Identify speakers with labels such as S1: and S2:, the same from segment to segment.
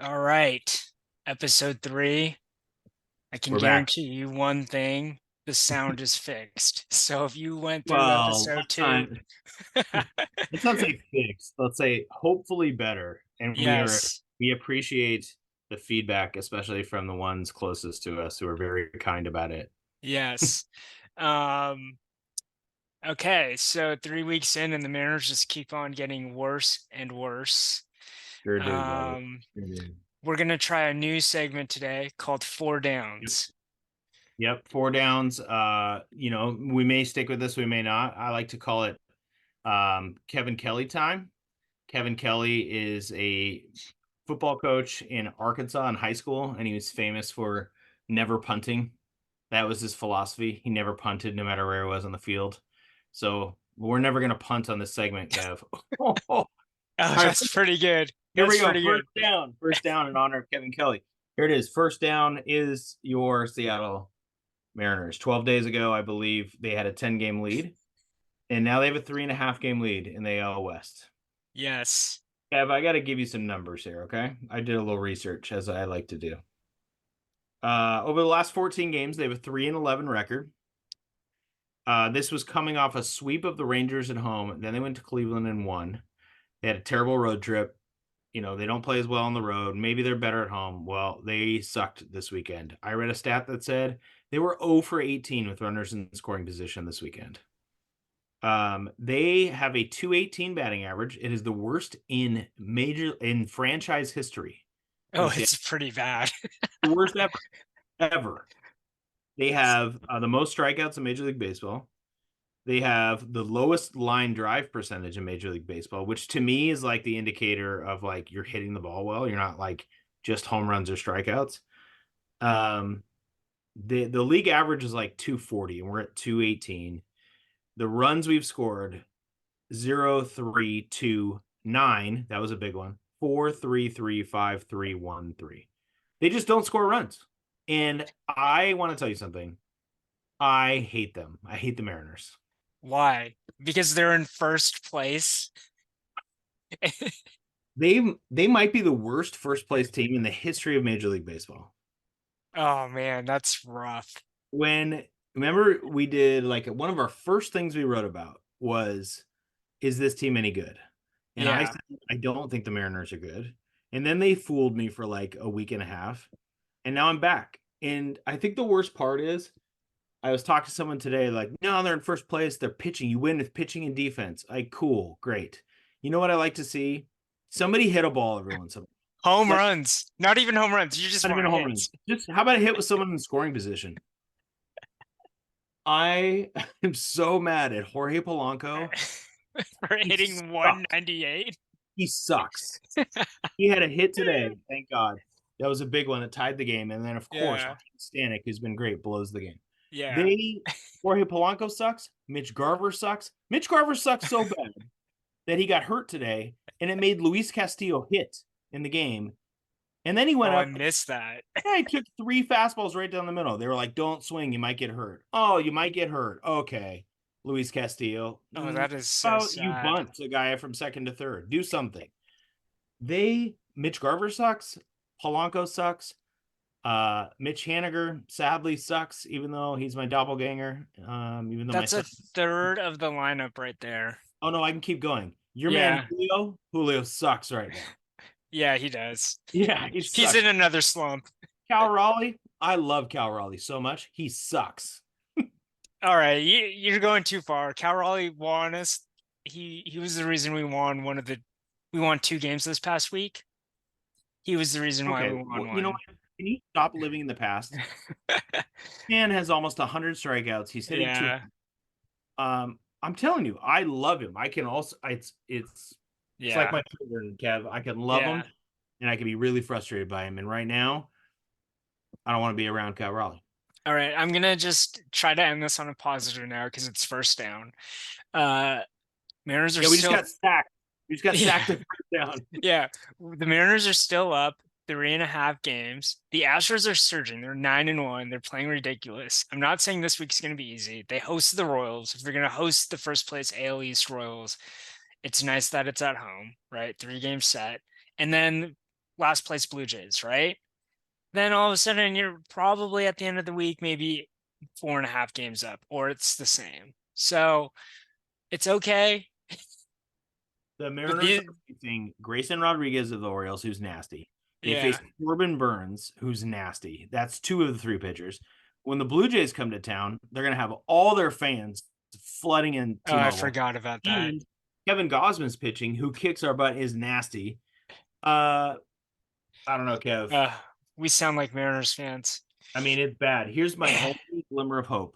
S1: All right. Episode 3. I can
S2: We're back.
S1: guarantee you one thing, the sound is fixed. So if you went through
S2: Well,
S1: episode
S2: let's
S1: 2,
S2: not say fixed. Let's say hopefully better. And
S1: yes.
S2: we appreciate the feedback, especially from the ones closest to us who are very kind about it.
S1: Yes. Um okay, so 3 weeks in and the Mariners just keep on getting worse and worse.
S2: Sure do, brother.
S1: Um
S2: Sure do.
S1: we're going to try a new segment today called Four
S2: Yep.
S1: Downs.
S2: Yep. Four downs. We may stick with this, we may not. I like to call it Kevin Kelly time. Kevin Kelly is a football coach in Arkansas in high school, and he was famous for never punting. That was his philosophy. He never punted, no matter where he was on the field. So we're never going to punt on this segment, Kev. All
S1: Oh,
S2: right,
S1: that's pretty good.
S2: here
S1: That's
S2: we go.
S1: pretty
S2: First
S1: good.
S2: down. First down in honor of Kevin Kelly. Here it is. First down is your Seattle Mariners. 12 days ago, I believe they had a 10-game lead, and now they have a 3.5-game lead in the AL West.
S1: Yes.
S2: Kev, I got to give you some numbers here, okay? I did a little research, as I like to do. Over the last 14 games, they have a 3-11 record. This was coming off a sweep of the Rangers at home. Then they went to Cleveland and won. They had a terrible road trip. They don't play as well on the road. Maybe they're better at home. Well, they sucked this weekend. I read a stat that said they were 0 for 18 with runners in scoring position this weekend. They have a 218 batting average. It is the worst in franchise history.
S1: Oh, it's pretty bad.
S2: The worst ever. They have the most strikeouts in Major League Baseball. They have the lowest line drive percentage in Major League Baseball, which to me is like the indicator of like you're hitting the ball well. You're not like just home runs or strikeouts. Um, the league average is like 240, and we're at 218. The runs we've scored 0, 3, 2, 9. That was a big one. 4, 3, 3, 5, 3, 1, 3. They just don't score runs. And I want to tell you something. I hate them. I hate the Mariners.
S1: Why? Because they're in first place.
S2: They might be the worst first place team in the history of Major League Baseball.
S1: Oh man, that's rough.
S2: When remember we did like one of our first things we wrote about was, is this team any good? And I
S1: Yeah.
S2: said I don't think the Mariners are good. And then they fooled me for like a week and a half. And now I'm back. And I think the worst part is I was talking to someone today, like, no, they're in first place. They're pitching. You win with pitching and defense. Like, cool, great. You know what I like to see? Somebody hit a ball every once in a while.
S1: Home
S2: Like,
S1: runs. Not even home runs. You just
S2: not even
S1: want
S2: a home run.
S1: hits.
S2: Just how about a hit with someone in scoring position? I am so mad at Jorge Polanco.
S1: For
S2: He
S1: hitting
S2: sucks.
S1: 198.
S2: He sucks. He had a hit today. Thank God. That was a big one that tied the game. And then, of course,
S1: Yeah.
S2: Stanek, who's been great, blows the game.
S1: Yeah.
S2: They Jorge Polanco sucks. Mitch Garver sucks. Mitch Garver sucks so bad that he got hurt today, and it made Luis Castillo hit in the game. And then he
S1: Oh,
S2: went
S1: I
S2: up.
S1: missed that.
S2: Yeah, he took 3 fastballs right down the middle. They were like, "Don't swing, you might get hurt." Oh, you might get hurt. Okay, Luis Castillo.
S1: Oh, that is so
S2: How about you
S1: sad.
S2: bunt a guy from second to third? Do something. Mitch Garver sucks. Polanco sucks. Mitch Haniger sadly sucks, even though he's my doppelganger. Even though my
S1: That's a
S2: son.
S1: third of the lineup right there.
S2: Oh no, I can keep going. Your man
S1: Yeah.
S2: Julio sucks right now.
S1: Yeah, he does.
S2: Yeah, he
S1: He's
S2: sucks.
S1: in another slump.
S2: Cal Raleigh, I love Cal Raleigh so much. He sucks.
S1: All right, you're going too far. Cal Raleigh won us. He was the reason we won 2 games this past week. He was the reason why
S2: Okay,
S1: we won
S2: well, you know
S1: one.
S2: what? Can you stop living in the past? Man has almost 100 strikeouts. He's hitting two.
S1: Yeah,
S2: I'm telling you, I love him. I can also it's like
S1: yeah,
S2: my children, Kev. I can love him
S1: yeah.
S2: and I can be really frustrated by him. And right now, I don't want to be around Cal Raleigh.
S1: All right, I'm gonna just try to end this on a positive now because it's first down. Uh, Mariners are
S2: Yeah, we just
S1: still,
S2: got sacked. We just got
S1: yeah,
S2: sacked at first down.
S1: yeah. The Mariners are still up 3.5 games. The Astros are surging. They're 9-1. They're playing ridiculous. I'm not saying this week's going to be easy. They host the Royals. If they're going to host the first place AL East Royals, it's nice that it's at home, right? 3 game set. And then last place Blue Jays, right? Then all of a sudden you're probably at the end of the week, maybe 4.5 games up, or it's the same. So it's okay.
S2: The
S1: But
S2: Mariners are facing Grayson Rodriguez of the Orioles, who's nasty. They face
S1: yeah.
S2: Corbin Burns, who's nasty. That's two of the three pitchers. When the Blue Jays come to town, they're going to have all their fans flooding in
S1: Oh, I
S2: T-Mobile.
S1: forgot about that.
S2: And Kevin Gosman's pitching, who kicks our butt, is nasty. I don't know, Kev.
S1: Uh, we sound like Mariners fans.
S2: I mean, it's bad. Here's my only glimmer of hope.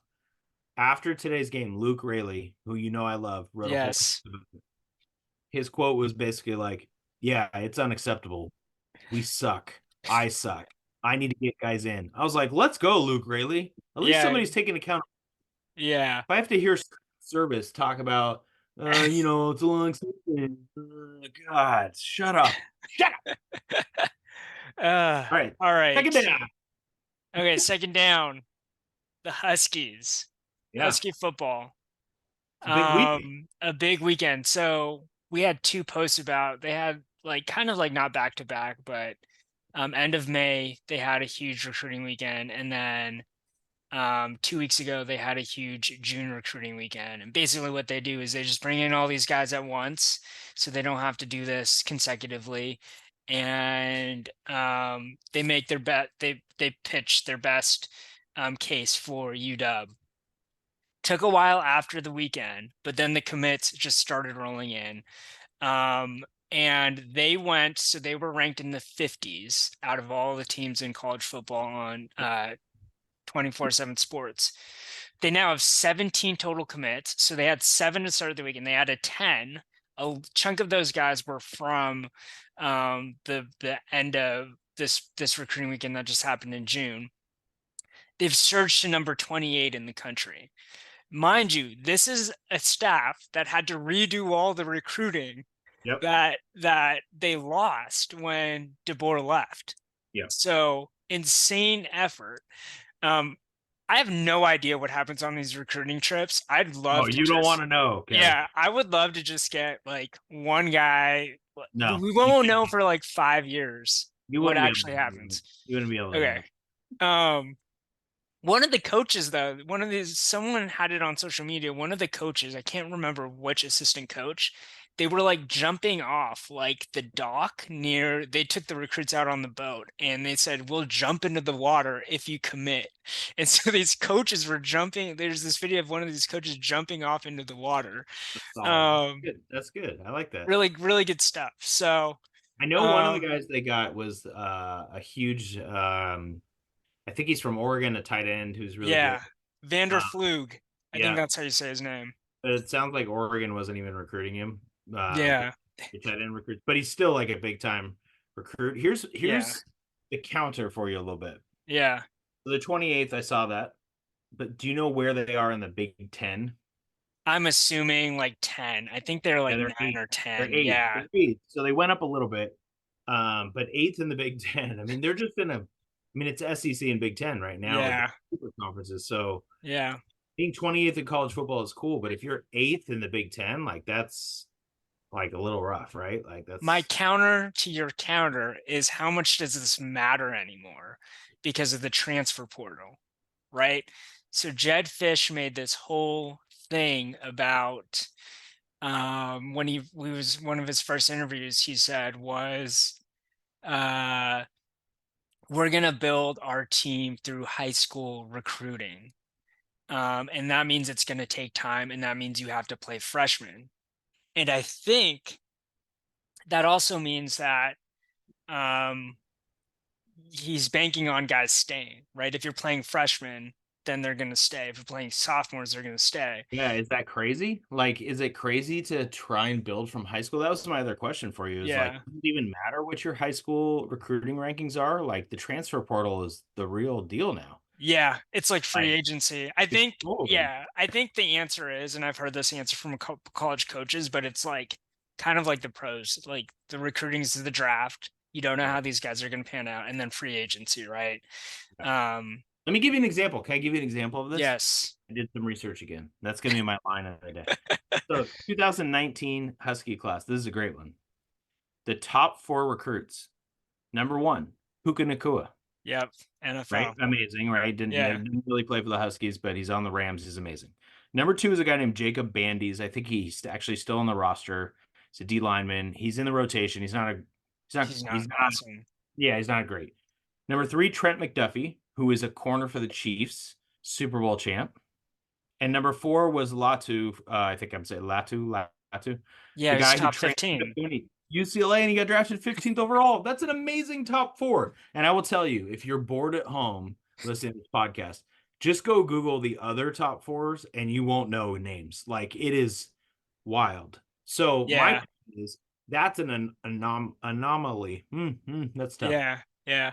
S2: After today's game, Luke Rayleigh, who you know I love, wrote a whole.
S1: Yes.
S2: His quote was basically like, "Yeah, it's unacceptable. We suck. I suck. I need to get guys in." I was like, "Let's go, Luke Rayleigh. At least
S1: Yeah.
S2: somebody's taking account."
S1: Yeah.
S2: If I have to hear service talk about, it's a long season. God, shut up. Shut up. All right,
S1: All right.
S2: second down.
S1: Okay, second down. The Huskies.
S2: Yeah,
S1: Husky football.
S2: it's a big week.
S1: A big weekend. So we had two posts about they had like kind of like not back to back, but end of May they had a huge recruiting weekend, and then 2 weeks ago they had a huge June recruiting weekend. And basically what they do is they just bring in all these guys at once, so they don't have to do this consecutively. And they make their bet. They pitch their best case for UW. Took a while after the weekend, but then the commits just started rolling in. And they went, so they were ranked in the 50s out of all the teams in college football on 24/7 Sports. They now have 17 total commits. So they had 7 to start the week, and they added 10. A chunk of those guys were from the end of this recruiting weekend that just happened in June. They've surged to number 28 in the country. Mind you, this is a staff that had to redo all the recruiting
S2: Yep.
S1: that they lost when DeBoer left.
S2: Yep.
S1: So insane effort. I have no idea what happens on these recruiting trips. I'd love to
S2: You don't
S1: just,
S2: want to know. Kev.
S1: yeah, I would love to just get like one guy.
S2: No,
S1: We won't know for like 5 years
S2: you
S1: what
S2: wouldn't be
S1: actually
S2: able to.
S1: happens.
S2: You wouldn't be able to.
S1: Okay. One of the coaches, though, someone had it on social media. One of the coaches, I can't remember which assistant coach, they were like jumping off like the dock near, they took the recruits out on the boat and they said, "We'll jump into the water if you commit." And so these coaches were jumping. There's this video of one of these coaches jumping off into the water.
S2: That's good. I like that.
S1: Really, really good stuff. So
S2: I know one of the guys they got was a huge. I think he's from Oregon, a tight end who's really
S1: yeah,
S2: good.
S1: Vander Flug. I think
S2: Yeah,
S1: that's how you say his name.
S2: but it sounds like Oregon wasn't even recruiting him.
S1: Yeah,
S2: The tight end recruit, but he's still like a big time recruit. Here's
S1: yeah,
S2: the counter for you a little bit.
S1: yeah.
S2: So the 28th, I saw that, but do you know where they are in the Big Ten?
S1: I'm assuming like 10. I think they're like
S2: Yeah, they're
S1: 9
S2: eight.
S1: or
S2: They're
S1: 10.
S2: eight.
S1: Yeah.
S2: They're eight. So they went up a little bit, but eighth in the Big Ten. I mean, they're just in a. I mean, it's SEC and Big Ten right now, like
S1: Yeah.
S2: super conferences. So
S1: Yeah.
S2: being 28th in college football is cool, but if you're eighth in the Big Ten, like that's like a little rough, right? Like
S1: My
S2: that's
S1: counter to your counter is how much does this matter anymore because of the transfer portal, right? So Jed Fish made this whole thing about when he was one of his first interviews, he said was uh we're gonna build our team through high school recruiting. And that means it's going to take time, and that means you have to play freshmen. And I think that also means that um, he's banking on guys staying, right? If you're playing freshmen, then they're going to stay. If you're playing sophomores, they're going to stay.
S2: yeah. Is that crazy? Like, is it crazy to try and build from high school? That was my other question for you. Is like,
S1: Yeah.
S2: does it even matter what your high school recruiting rankings are? Like, the transfer portal is the real deal now.
S1: Yeah, it's like free
S2: Like,
S1: agency. I
S2: it's
S1: think,
S2: golden.
S1: yeah, I think the answer is, and I've heard this answer from college coaches, but it's like kind of like the pros, like the recruiting is the draft. You don't know how these guys are going to pan out, and then free agency, right? Um,
S2: Let me give you an example. Can I give you an example of this?
S1: yes.
S2: I did some research again. That's going to be my line of the day. So, 2019 Husky class. This is a great one. The top 4 recruits Number one, Puka Nakua,
S1: Yep.
S2: right?
S1: NFL.
S2: Amazing, right?
S1: Yeah.
S2: Didn't really play for the Huskies, but he's on the Rams. He's amazing. Number two is a guy named Jacob Bandes. I think he's actually still on the roster. He's a D lineman. He's in the rotation.
S1: He's not
S2: he's not,
S1: awesome.
S2: yeah, he's not great. Number three, Trent McDuffie, who is a corner for the Chiefs, Super Bowl champ. And number four was Latu. I think I'm saying Latu,
S1: Yeah,
S2: the
S1: he's
S2: guy who
S1: top
S2: trained
S1: 15.
S2: UCLA and he got drafted 15th overall. That's an amazing top four. And I will tell you, if you're bored at home listening to this podcast, just go Google the other top fours and you won't know names. Like it is wild. So my
S1: Yeah.
S2: point is that's an anomaly. That's tough.
S1: Yeah. Yeah.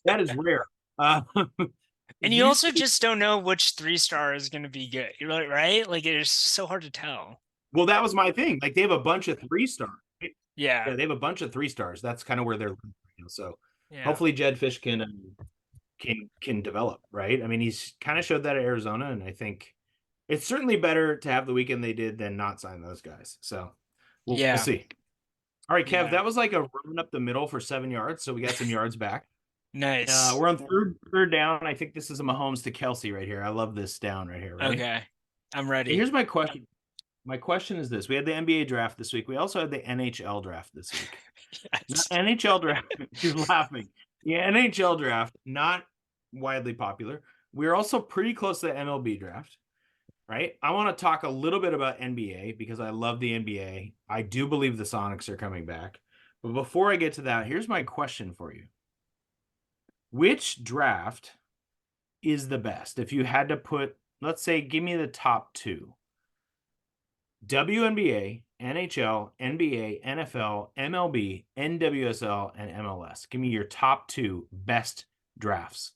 S2: That is rare.
S1: And you
S2: You
S1: also just don't know which 3-star is going to be good, right? Like it's so hard to tell.
S2: Well, that was my thing. Like they have a bunch of 3 stars. Right?
S1: Yeah.
S2: Yeah, they have a bunch of 3 stars. That's kind of where they're living, so
S1: Yeah.
S2: hopefully Jed Fish can develop, right? I mean, he's kind of showed that at Arizona, and I think it's certainly better to have the weekend they did than not sign those guys. So we'll
S1: Yeah.
S2: see. All right, Kev,
S1: Yeah.
S2: that was like a run up the middle for 7 yards, so we got some yards back.
S1: Nice.
S2: We're on third down. I think this is a Mahomes to Kelsey right here. I love this down right here. Ready?
S1: Okay. I'm
S2: Hey,
S1: ready.
S2: here's my question. My question is this: we had the NBA draft this week. We also had the NHL draft this week.
S1: Yes.
S2: NHL draft. You're laughing. Yeah, NHL draft, not widely popular. We're also pretty close to the MLB draft, right? I want to talk a little bit about NBA because I love the NBA. I do believe the Sonics are coming back. But before I get to that, here's my question for you. Which draft is the best? If you had to put, let's say, give me the top two. WNBA, NHL, NBA, NFL, MLB, NWSL, and MLS. Give me your top two best drafts.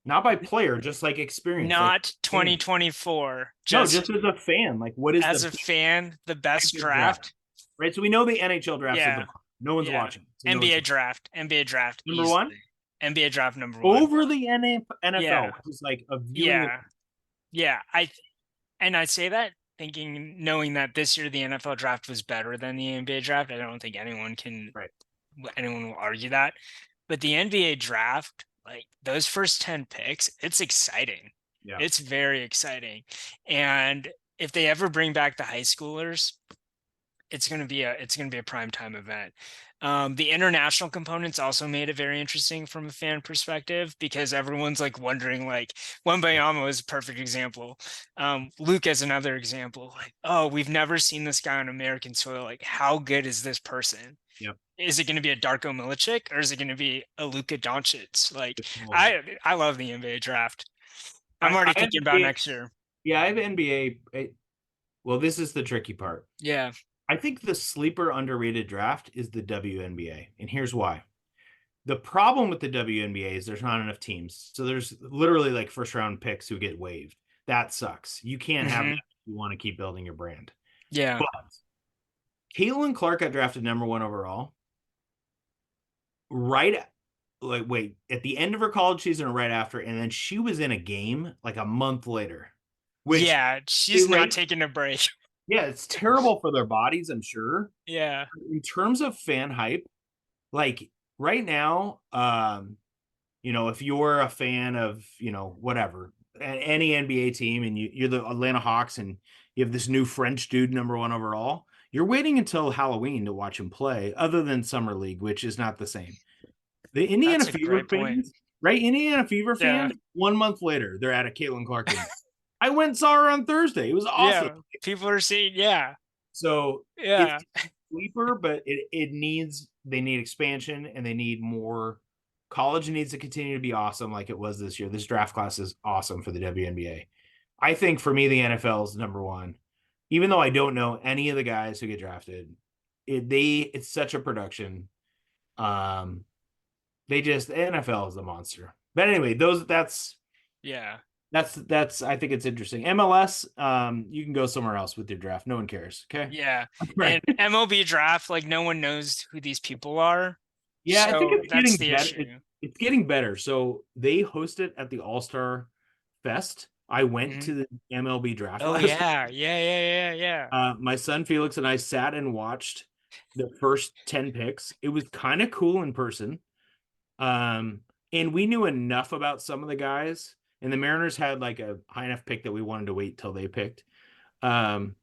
S2: Not by player, just like experience.
S1: Not
S2: Like
S1: 2024.
S2: no, just as a fan. Like what is
S1: as
S2: the
S1: a fan, the best
S2: draft?
S1: draft.
S2: Right. So we know the NHL draft's at the
S1: Yeah.
S2: bottom. No one's
S1: Yeah.
S2: watching. So no
S1: NBA
S2: one's
S1: draft. NBA draft.
S2: number one?
S1: Easily. NBA draft number one.
S2: Over the NFL,
S1: Yeah.
S2: which is like a viewing.
S1: Yeah. Yeah. I say that thinking, knowing that this year the NFL draft was better than the NBA draft. I don't think
S2: Right.
S1: anyone will argue that. But the NBA draft, like those first 10 picks, it's exciting.
S2: Yeah.
S1: It's very exciting. And if they ever bring back the high schoolers, it's going to be a prime time event. The international components also made it very interesting from a fan perspective because everyone's like wondering, like Wembayama is a perfect example. Luke is another example. Like, oh, we've never seen this guy on American soil. Like, how good is this person?
S2: Yep.
S1: Is it going to be a Darko Milicic or is it going to be a Luka Doncic? Like,
S2: Totally.
S1: I love the NBA draft. I'm already thinking about next year.
S2: Yeah, I have NBA. Well, this is the tricky part.
S1: Yeah.
S2: I think the sleeper underrated draft is the WNBA, and here's why. The problem with the WNBA is there's not enough teams. So there's literally like first round picks who get waived. That sucks. You can't have that if you want to keep building your brand.
S1: Yeah.
S2: But Caitlin Clark got drafted number one overall. At the end of her college season or right after, and then she was in a game like a month later.
S1: Yeah, she's not taking a break.
S2: Yeah, it's terrible for their bodies, I'm sure.
S1: Yeah.
S2: In terms of fan hype, like right now, if you're a fan of, whatever, any NBA team and you're the Atlanta Hawks and you have this new French dude number one overall, you're waiting until Halloween to watch him play, other than Summer League, which is not the same. The Indiana Fever fans, right? Indiana Fever fans, 1 month later, they're at a Caitlin Clark game. I went and saw her on Thursday. It was awesome.
S1: Yeah, people are seeing, yeah.
S2: So
S1: yeah,
S2: it's sleeper, but they need expansion and they need more. College needs to continue to be awesome like it was this year. This draft class is awesome for the WNBA. I think for me, the NFL is number one. Even though I don't know any of the guys who get drafted, it's such a production. The NFL is a monster. But anyway, that's I think it's interesting. MLS, you can go somewhere else with your draft. No one cares. Okay.
S1: Yeah. Right. And MLB draft, like no one knows who these people are.
S2: Yeah,
S1: so
S2: I think it's
S1: that's
S2: getting
S1: the
S2: better.
S1: issue.
S2: It's getting better. So they host it at the All-Star Fest. I went to the MLB draft.
S1: Oh yeah.
S2: My son Felix and I sat and watched the first 10 picks. It was kind of cool in person. Um, and we knew enough about some of the guys, and the Mariners had like a high enough pick that we wanted to wait till they picked. Um,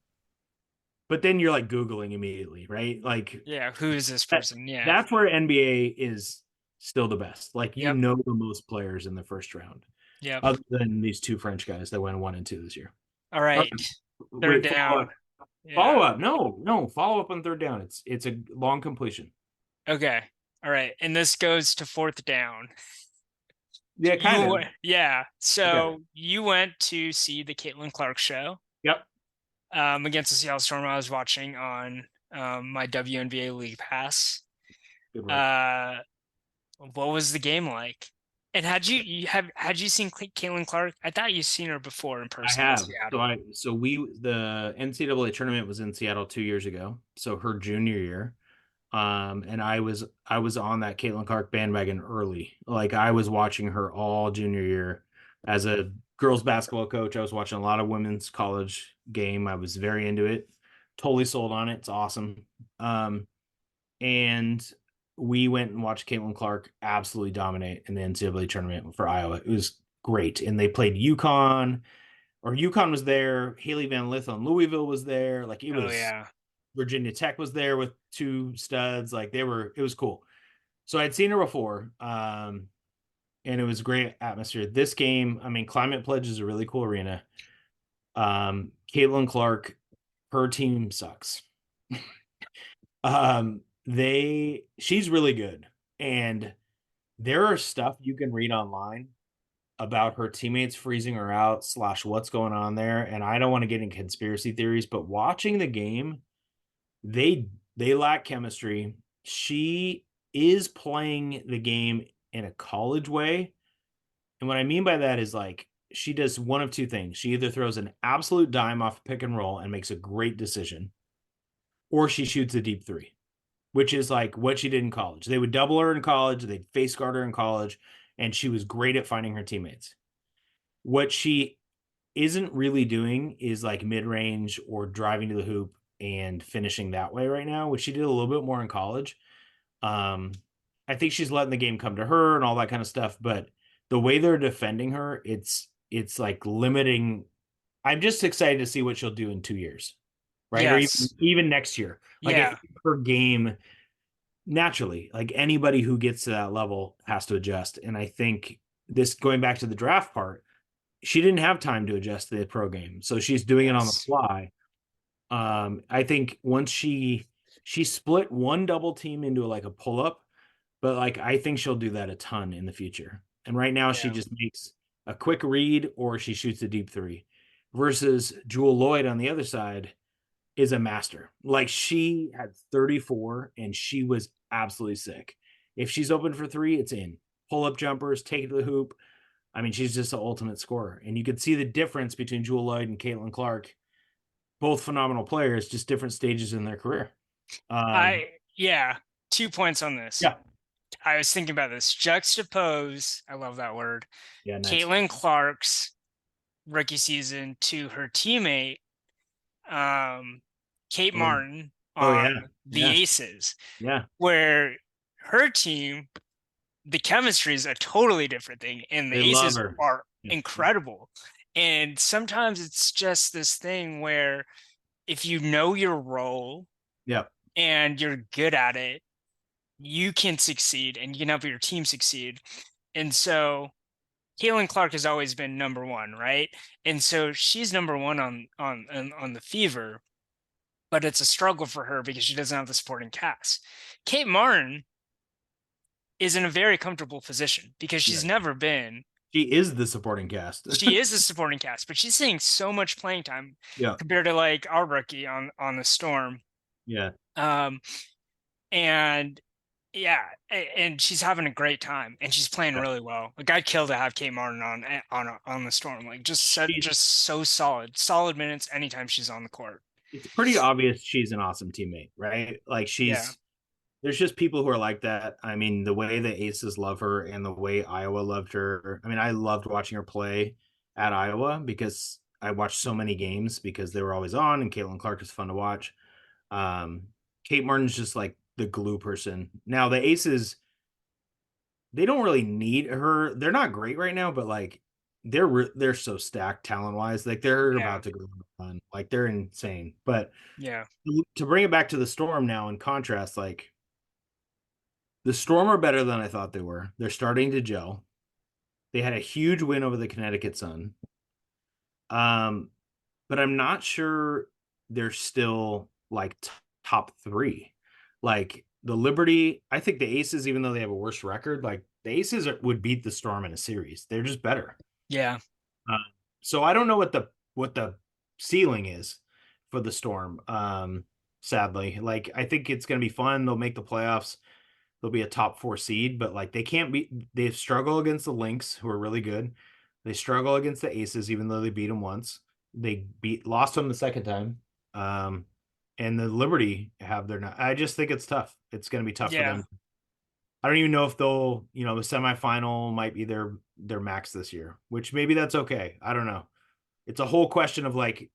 S2: but then you're like Googling immediately, right? Like
S1: Yeah, who is this
S2: that,
S1: person? Yeah.
S2: that's where NBA is still the best. Like you
S1: Yep.
S2: know the most players in the first round,
S1: Yep.
S2: other than these two French guys that went 1 and 2 this year.
S1: All
S2: Okay,
S1: right. Third
S2: wait, follow
S1: down.
S2: up. Follow
S1: Yeah.
S2: up. No, follow up on third down. It's a long completion.
S1: Okay. All right. And this goes to fourth down.
S2: Yeah, kind of.
S1: Yeah.
S2: Okay.
S1: So you went to see the Caitlin Clark show
S2: Yep.
S1: against the Seattle Storm. I was watching on my WNBA League Pass.
S2: Good work.
S1: Uh, what was the game like? And had you seen Caitlin Clark? I thought you'd seen her before in
S2: I
S1: person in
S2: have.
S1: Seattle.
S2: The NCAA tournament was in Seattle 2 years ago. So her junior year. And I was on that Caitlin Clark bandwagon early. Like I was watching her all junior year as a girls basketball coach. I was watching a lot of women's college game. I was very into it. Totally sold on it. It's awesome. And we went and watched Caitlin Clark absolutely dominate in the NCAA tournament for Iowa. It was great. And they played UConn, or UConn was there. Haley Van Lith on Louisville was there. Like it
S1: Oh
S2: was
S1: yeah.
S2: Virginia Tech was there with two studs. Like it was cool. So I'd seen her before. And it was a great atmosphere. This game, I mean, Climate Pledge is a really cool arena. Caitlin Clark, her team sucks. She's really good. And there are stuff you can read online about her teammates freezing her out slash what's going on there. And I don't want to get into conspiracy theories, but watching the game, they they lack chemistry. She is playing the game in a college way. And what I mean by that is like she does one of two things. She either throws an absolute dime off pick and roll and makes a great decision, or she shoots a deep three, which is like what she did in college. They would double her in college, they'd face guard her in college, and she was great at finding her teammates. What she isn't really doing is like mid range or driving to the hoop and finishing that way right now, which she did a little bit more in college. Um, I think she's letting the game come to her and all that kind of stuff, but the way they're defending her, it's like limiting. I'm just excited to see what she'll do in 2 years, right? Or
S1: Yes.
S2: even next year. Like I
S1: Yeah.
S2: think her game naturally, like anybody who gets to that level has to adjust. And I think this going back to the draft part, she didn't have time to adjust to the pro game, so she's doing it on the
S1: Yes.
S2: fly. I think once she split one double team into like a pull up, but like I think she'll do that a ton in the future. And right now she
S1: Yeah.
S2: just makes a quick read or she shoots a deep three. Versus Jewel Lloyd on the other side is a master. Like she had 34 and she was absolutely sick. If she's open for three, it's in. Pull up jumpers, take it to the hoop. I mean, she's just the ultimate scorer. And you could see the difference between Jewel Lloyd and Caitlin Clark. Both phenomenal players, just different stages in their career. Um,
S1: Yeah, 2 points on this.
S2: yeah,
S1: I was thinking about this. Juxtapose, I love that word.
S2: yeah, nice.
S1: Caitlin Clark's rookie season to her teammate, um, Kate
S2: Oh,
S1: Martin
S2: oh
S1: on
S2: yeah,
S1: the
S2: yeah,
S1: Aces,
S2: yeah.
S1: where her team, the chemistry is a totally different thing, and the
S2: They love
S1: Aces
S2: her.
S1: are
S2: Yeah,
S1: incredible. And sometimes it's just this thing where if you know your role
S2: yeah,
S1: and you're good at it, you can succeed and you can help your team succeed. And so Caitlin Clark has always been number one, right? And so she's number one on the Fever, but it's a struggle for her because she doesn't have the supporting cast. Kate Martin is in a very comfortable position because
S2: yeah.
S1: she's never been.
S2: She is the supporting cast.
S1: She is a supporting cast, but she's seeing so much playing time
S2: Yeah,
S1: compared to like our rookie on the Storm.
S2: yeah.
S1: Um, and yeah, and she's having a great time, and she's playing
S2: Yeah.
S1: really well. Like I'd kill to have Kate Martin on the Storm. Like
S2: She's
S1: just so solid minutes anytime she's on the court.
S2: it's pretty obvious she's an awesome teammate, right? Like
S1: Yeah,
S2: there's just people who are like that. I mean, the way the Aces love her and the way Iowa loved her. I mean, I loved watching her play at Iowa because I watched so many games because they were always on, and Caitlin Clark is fun to watch. Um, Kate Martin's just like the glue person. Now the Aces, they don't really need her. They're not great right now, but like they're so stacked talent wise. Like they're
S1: Yeah,
S2: about to go on a run. Like they're insane. But
S1: yeah,
S2: to bring it back to the Storm now, in contrast, like the Storm are better than I thought they were. They're starting to gel. They had a huge win over the Connecticut Sun. Um, but I'm not sure they're still like top three. Like the Liberty, I think the Aces, even though they have a worse record, like the Aces would beat the Storm in a series. They're just better.
S1: yeah,
S2: Uh, so I don't know what the ceiling is for the Storm. Sadly, like I think it's going to be fun. They'll make the playoffs. They'll be a top four seed, but like they can't be. They struggle against the Lynx, who are really good. They struggle against the Aces, even though they beat them once. They lost them the second time. Um, and the Liberty have their. I just think it's tough. It's going to be tough for
S1: yeah.
S2: them. I don't even know if they'll. The semifinal might be their max this year, which maybe that's okay. I don't know. It's a whole question of like,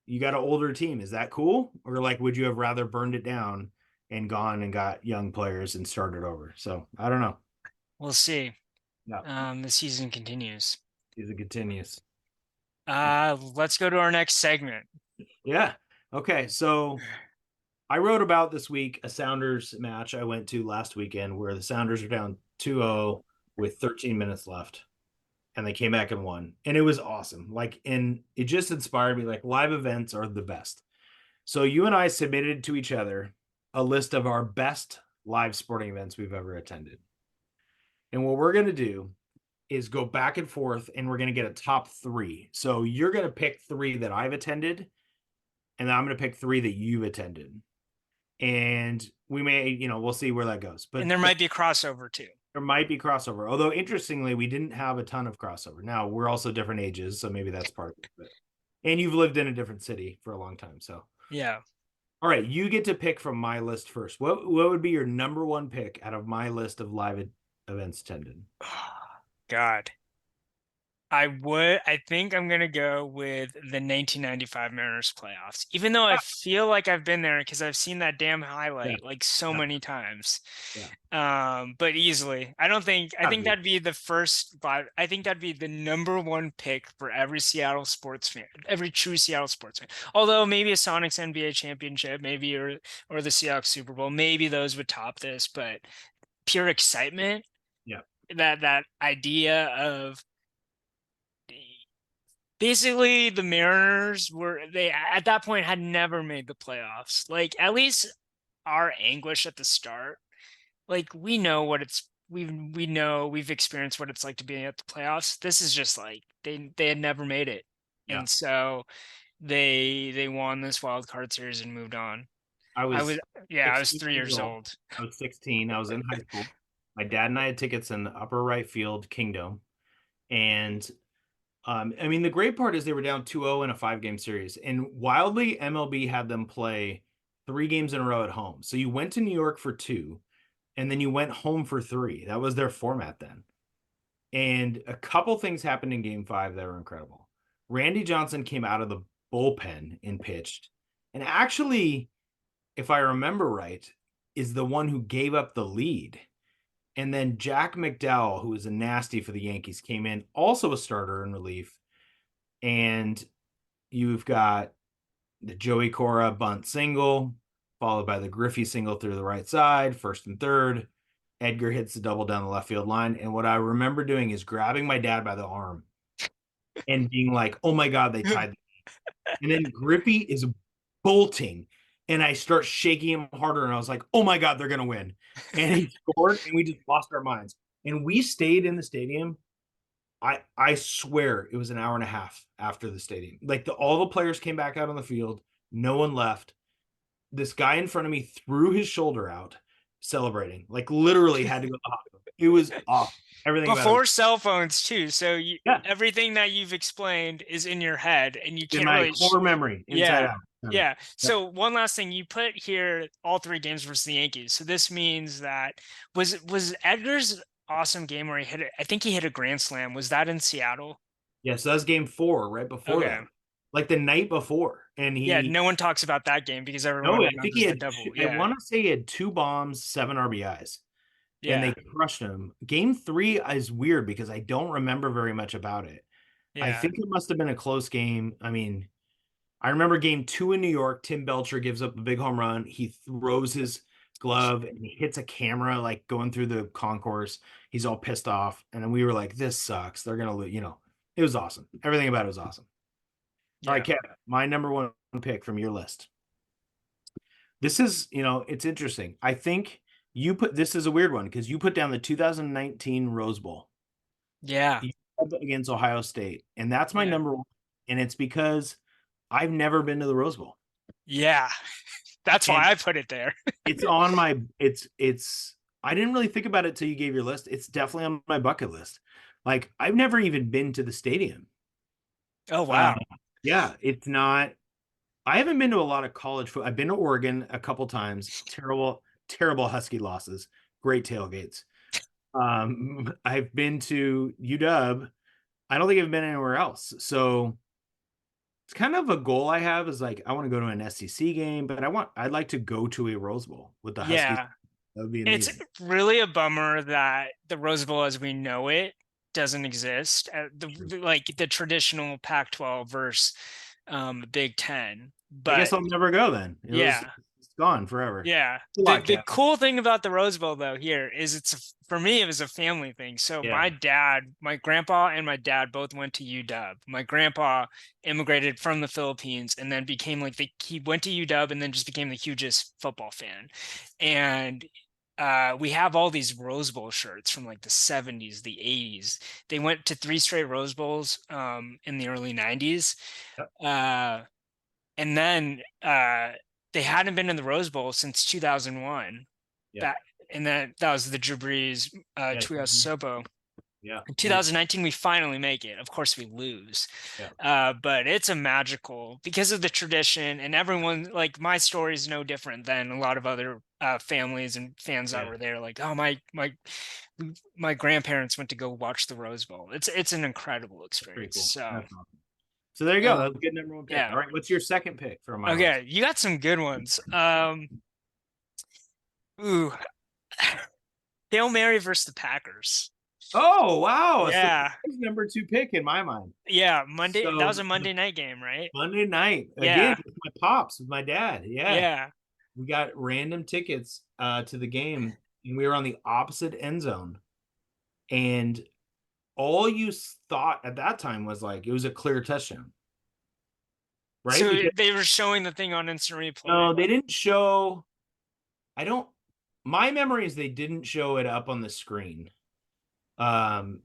S2: you got an older team. Is that cool? Or like, would you have rather burned it down and gone and got young players and started over? So I don't know.
S1: We'll see.
S2: Yeah,
S1: The season continues.
S2: it continues.
S1: Let's go to our next segment.
S2: Yeah. Okay. So I wrote about this week a Sounders match I went to last weekend where the Sounders are down 2-0 with 13 minutes left. And they came back and won. And it was awesome. Like, and it just inspired me. Like, live events are the best. So you and I submitted to each other a list of our best live sporting events we've ever attended. And what we're going to do is go back and forth and we're going to get a top three. So you're going to pick three that I've attended, and I'm going to pick three that you've attended. And we may, we'll see where that goes.
S1: And
S2: But
S1: there might be a crossover too.
S2: there might be crossover. Although interestingly, we didn't have a ton of crossover. Now we're also different ages, so maybe that's part of it. And you've lived in a different city for a long time. So
S1: Yeah.
S2: all right, you get to pick from my list first. What would be your number one pick out of my list of live events attended?
S1: God. I think I'm gonna go with the 1995 Mariners playoffs, even though I feel like I've been there because I've seen that damn
S2: Yeah,
S1: highlight like so
S2: yeah,
S1: many times.
S2: yeah.
S1: But easily, I
S2: Gotta
S1: think
S2: be.
S1: that'd be the first, but I think that'd be the number one pick for every Seattle sports fan, every true Seattle sports fan. Although maybe a Sonics NBA championship, maybe or the Seahawks Super Bowl, maybe those would top this, but pure excitement,
S2: Yeah,
S1: that idea of basically the Mariners were they at that point had never made the playoffs. Like at least our anguish at the start, like we know what it's we know we've experienced what it's like to be at the playoffs. This is just like they had never made it.
S2: yeah.
S1: And so they won this wild card series and moved on.
S2: I
S1: I was
S2: was
S1: yeah, I was
S2: 16
S1: 3
S2: years
S1: years
S2: old.
S1: old.
S2: I was 16. I was in high school. My dad and I had tickets in the upper right field Kingdom. And I mean, the great part is they were down 2-0 in a 5-game series. And wildly, MLB had them play 3 games in a row at home. So you went to New York for 2, and then you went home for 3. That was their format then. And a couple things happened in game 5 that were incredible. Randy Johnson came out of the bullpen and pitched. And actually, if I remember right, is the one who gave up the lead. And then Jack McDowell, who was a nasty for the Yankees, came in, also a starter in relief. And you've got the Joey Cora bunt single, followed by the Griffey single through the right side, first and third. Edgar hits the double down the left field line. And what I remember doing is grabbing my dad by the arm and being like, oh my God, they tied. And then Griffey is bolting. And I start shaking him harder. And I was like, oh my God, they're going to win. And he scored, and we just lost our minds. And we stayed in the stadium. I swear it was an hour and a half after the stadium. Like all the players came back out on the field. No one left. This guy in front of me threw his shoulder out celebrating. Like literally had to go to the hospital. It was off. Everything about it.
S1: Before cell phones too. So
S2: Yeah.
S1: everything that you've explained is in your head and you
S2: In
S1: can't
S2: my
S1: really
S2: core memory, inside
S1: yeah.
S2: out.
S1: Yeah.
S2: Yep.
S1: So one last thing, you put here all 3 games versus the Yankees. So this means that was Edgar's awesome game where he hit it. I think he hit a grand slam. Was that in Seattle?
S2: Yeah, so that was game 4 right before
S1: Okay.
S2: that. Like the night before. And
S1: Yeah,
S2: he
S1: no one talks about that game because
S2: no,
S1: everyone
S2: I think he
S1: remembers the
S2: had
S1: double.
S2: I
S1: Yeah.
S2: want to say he had 2 bombs, 7 RBIs. and
S1: Yeah.
S2: they crushed them. Game 3 is weird because I don't remember very much about it. I
S1: Yeah.
S2: think it must have been a close game. I mean, I remember game 2 in New York. Tim Belcher gives up a big home run. He throws his glove and he hits a camera like going through the concourse. He's all pissed off. And then we were like, this sucks. They're going to lose. It was awesome. Everything about it was awesome. All right,
S1: Yeah.
S2: Kev, my number one pick from your list. This is, it's interesting. I think this is a weird one because you put down the 2019 Rose Bowl
S1: Yeah.
S2: against Ohio State. And that's my
S1: Yeah.
S2: number one. And it's because I've never been to the Rose Bowl.
S1: Yeah. That's
S2: And
S1: why I put it there.
S2: it's on my it's I didn't really think about it till you gave your list. It's definitely on my bucket list. Like I've never even been to the stadium.
S1: Oh,
S2: Uh
S1: wow.
S2: yeah, it's not I haven't been to a lot of college football. I've been to Oregon a couple times. Terrible, terrible Husky losses. Great tailgates. I've been to UW. I don't think I've been anywhere else. So it's kind of a goal I have is like I want to go to an SEC game, but I'd like to go to a Rose Bowl with the Huskies.
S1: Yeah.
S2: That would be
S1: It's
S2: amazing.
S1: really a bummer that the Rose Bowl as we know it doesn't exist. Like the traditional Pac-12 versus Big Ten.
S2: I guess
S1: But
S2: I'll never go then.
S1: yeah,
S2: It's gone forever.
S1: yeah.
S2: Good
S1: The
S2: luck,
S1: the
S2: Kev.
S1: cool thing about the Rose Bowl though here is for me it was a family thing. So
S2: Yeah.
S1: my grandpa and my dad both went to UW. My grandpa immigrated from the Philippines and then became like he went to UW and then just became the hugest football fan. And we have all these Rose Bowl shirts from like the 70s, the 80s. They went to 3 straight Rose Bowls in the early 90s.
S2: Yep.
S1: And then they hadn't been in the Rose Bowl since 2001.
S2: Yeah.
S1: That was the Drew Brees,
S2: Yeah.
S1: Tuiasosopo.
S2: Yeah.
S1: In 2019, we finally make it. Of course, we lose.
S2: Yeah.
S1: But it's a magical because of the tradition, and everyone like my story is no different than a lot of other families and fans that
S2: Yeah.
S1: were there. Like, oh my grandparents went to go watch the Rose Bowl. It's an incredible
S2: Pretty
S1: experience.
S2: cool.
S1: So,
S2: That's awesome. So there you go. That's a good number one pick.
S1: yeah.
S2: All right. What's your second pick for my list?
S1: Okay, you got some good ones. Ooh, Hail Mary versus the Packers.
S2: Oh, wow. A
S1: Yeah,
S2: surprise number 2 pick in my mind.
S1: yeah. Monday. That
S2: So
S1: was a Monday night game, right?
S2: Monday night again
S1: Yeah,
S2: with my pops, with my dad. Yeah.
S1: yeah.
S2: We got random tickets to the game and we were on the opposite end zone. And all you thought at that time was like it was a clear touchdown. Right?
S1: So
S2: Because
S1: they were showing the thing on instant replay.
S2: no, they didn't show I don't my memory is they didn't show it up on the screen. Um